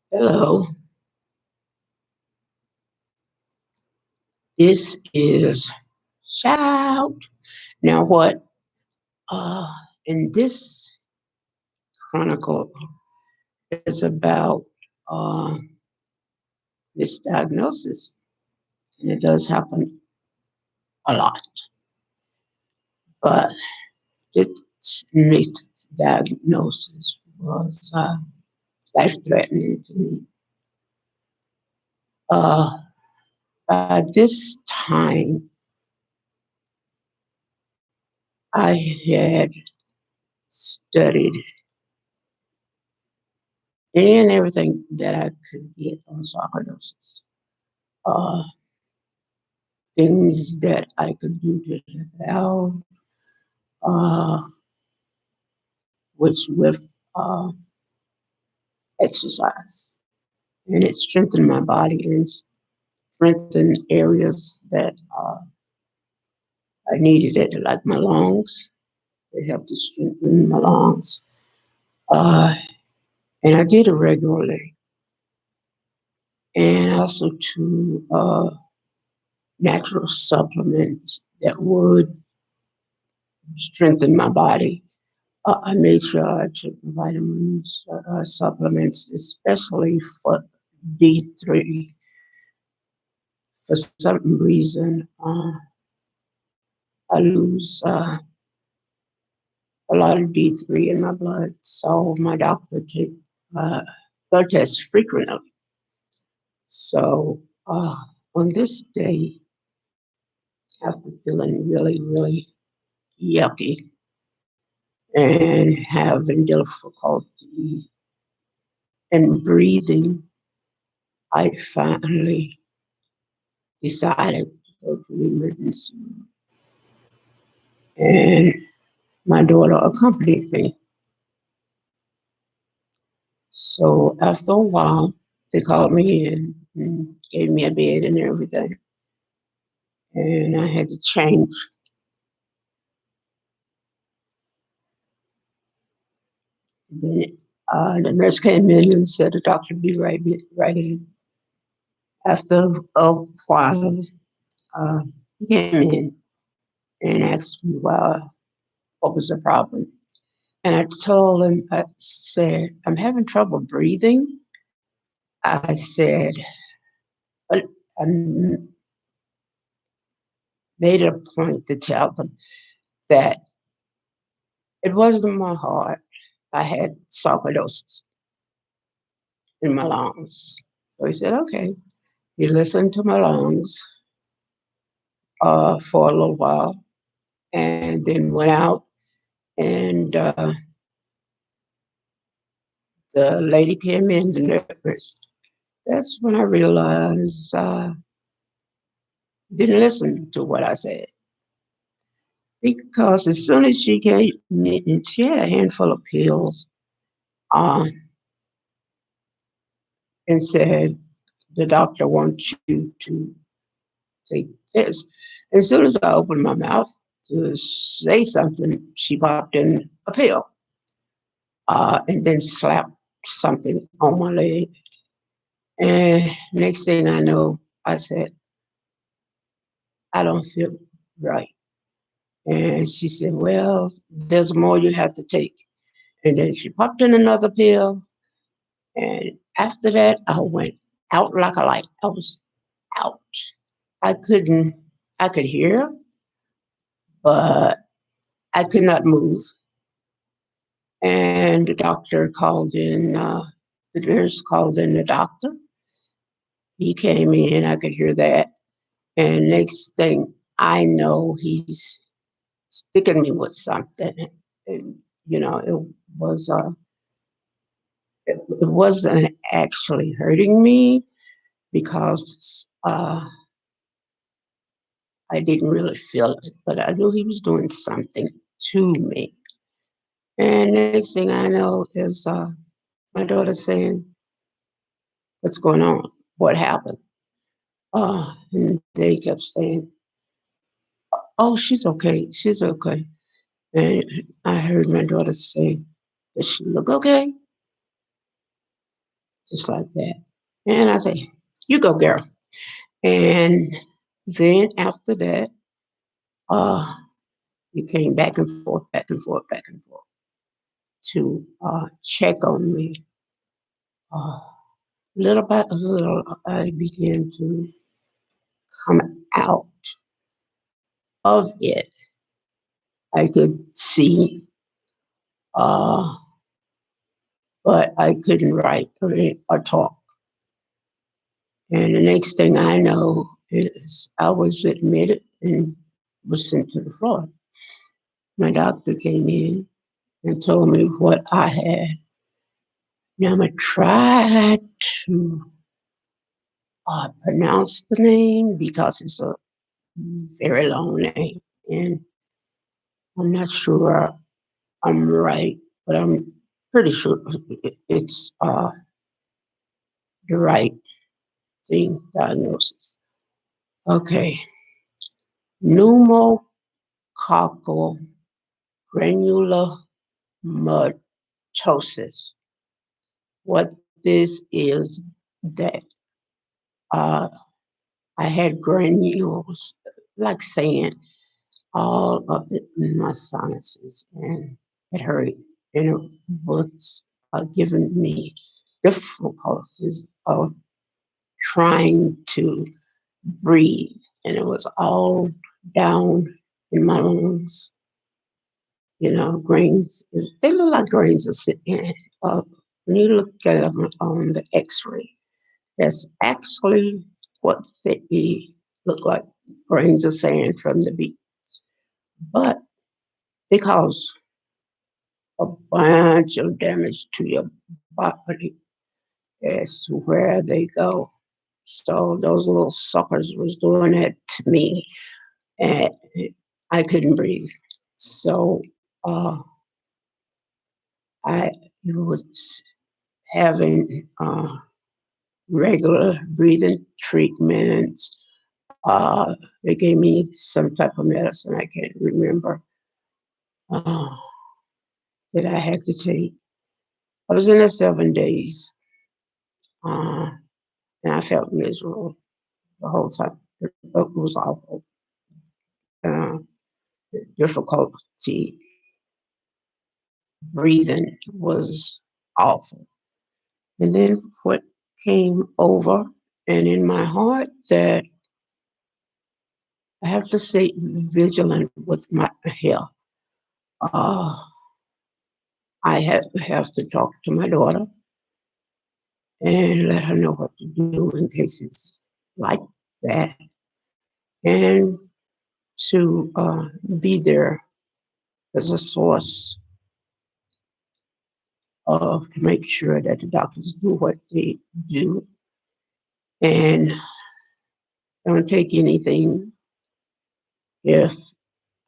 Hello, this is Shout. Now, what in this chronicle is about uh, misdiagnosis, and it does happen a lot, but this misdiagnosis was life threatening to me. Uh, by this time, I had studied any and everything that I could get on sarcoidosis. Uh, Things that I could do to help it out, uh, which with exercise. And it strengthened my body and strengthened areas that I needed it, like my lungs. It helped to strengthen my lungs. Uh, and I did it regularly. And also to natural supplements that would strengthen my body. I made sure I took vitamins, supplements, especially for D3. For some reason, I lose a lot of D3 in my blood, so my doctor take uh, blood tests frequently. So on this day, after feeling really, really yucky and having difficulty in breathing, I finally decided to go to the emergency room. And my daughter accompanied me. So after a while, they called me in and gave me a bed and everything. And I had to change. Then the nurse came in and said the doctor would be right in. After a while, he came in and asked me what was the problem. And I told him, I said, I'm having trouble breathing. I said, but I made it a point to tell them that it wasn't my heart. I had sarcoidosis in my lungs. So he said, okay. He listened to my lungs for a little while and then went out. And the lady came in, the nurse. That's when I realized didn't listen to what I said. Because as soon as she came in, she had a handful of pills uh, and said, the doctor wants you to take this. As soon as I opened my mouth to say something, she popped in a pill and then slapped something on my leg. And next thing I know, I said, I don't feel right. And she said, well, there's more you have to take. And then she popped in another pill. And after that, I went out like a light. I was out. I couldn't, I could hear, but I could not move. And the doctor called in, the nurse called in the doctor. He came in, I could hear that. And next thing I know, he's sticking me with something. And, it was, it wasn't actually hurting me because I didn't really feel it, but I knew he was doing something to me. And next thing I know is my daughter saying, what's going on? What happened? And they kept saying, oh, she's okay. She's okay. And I heard my daughter say, does she look okay? just like that. And I say, you go, girl. And then after that, uh, he came back and forth, back and forth, back and forth to check on me. Uh, Little by little, I began to come out of it. I could see, uh, but I couldn't write or talk. And the next thing I know is I was admitted and was sent to the floor. My doctor came in and told me what I had. Now I'm going to try to pronounce the name because it's a very long name. And I'm not sure I'm right, but I'm pretty sure it's the right thing, diagnosis. Okay. Pneumococcal granulomatosis. What this is that uh, I had granules, like sand, all up in my sinuses, and it hurt, and it was giving me difficulties of trying to breathe, and it was all down in my lungs. You know, grains, they look like grains of sand. When you look at them on the x-ray, that's actually what they look like, grains of sand from the beach. But because a bunch of damage to your body as to where they go. So those little suckers was doing that to me, and I couldn't breathe. So uh, I was having regular breathing treatments. They gave me some type of medicine I can't remember uh, that I had to take. I was in there 7 days, uh, and I felt miserable the whole time. It was awful. Uh, Difficulty breathing was awful. And then what came over and in my heart that I have to stay vigilant with my health. Uh, I have to talk to my daughter and let her know what to do in case it's like that, and to be there as a source of to make sure that the doctors do what they do and don't take anything if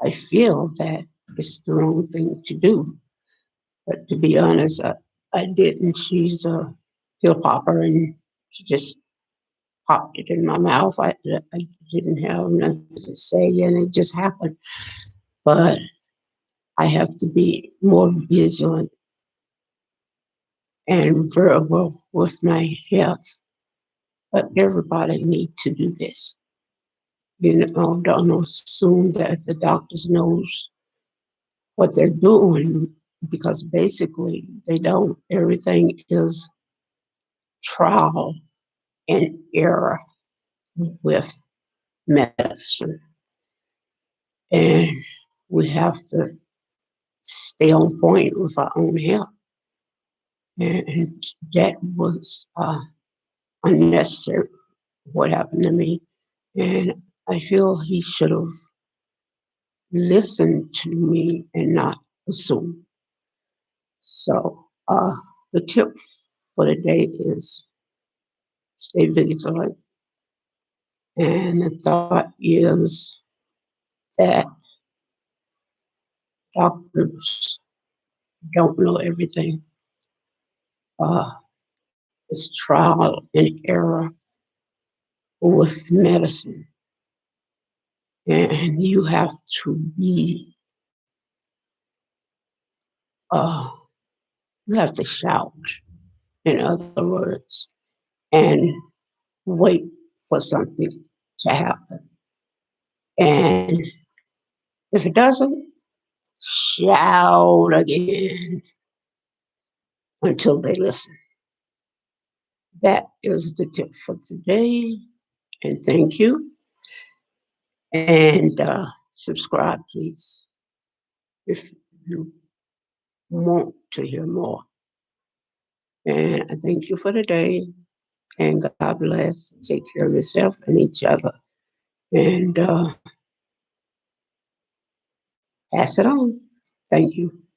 I feel that it's the wrong thing to do. But to be honest, I didn't. She's a pill popper and she just popped it in my mouth. I didn't have nothing to say and it just happened. But I have to be more vigilant and verbal with my health. But everybody needs to do this. You know, don't assume that the doctors knows what they're doing because basically they don't. Everything is trial and error with medicine. And we have to stay on point with our own health. And that was unnecessary, what happened to me. And I feel he should have listened to me and not assumed. So the tip for the day is stay vigilant. And the thought is that doctors don't know everything. Uh, it's trial and error with medicine. And you have to be, uh, you have to shout in other words, and wait for something to happen. And if it doesn't, shout again until they listen. That is the tip for today. And thank you. And subscribe, please, if you want to hear more. And I thank you for today. And God bless. Take care of yourself and each other. And pass it on. Thank you.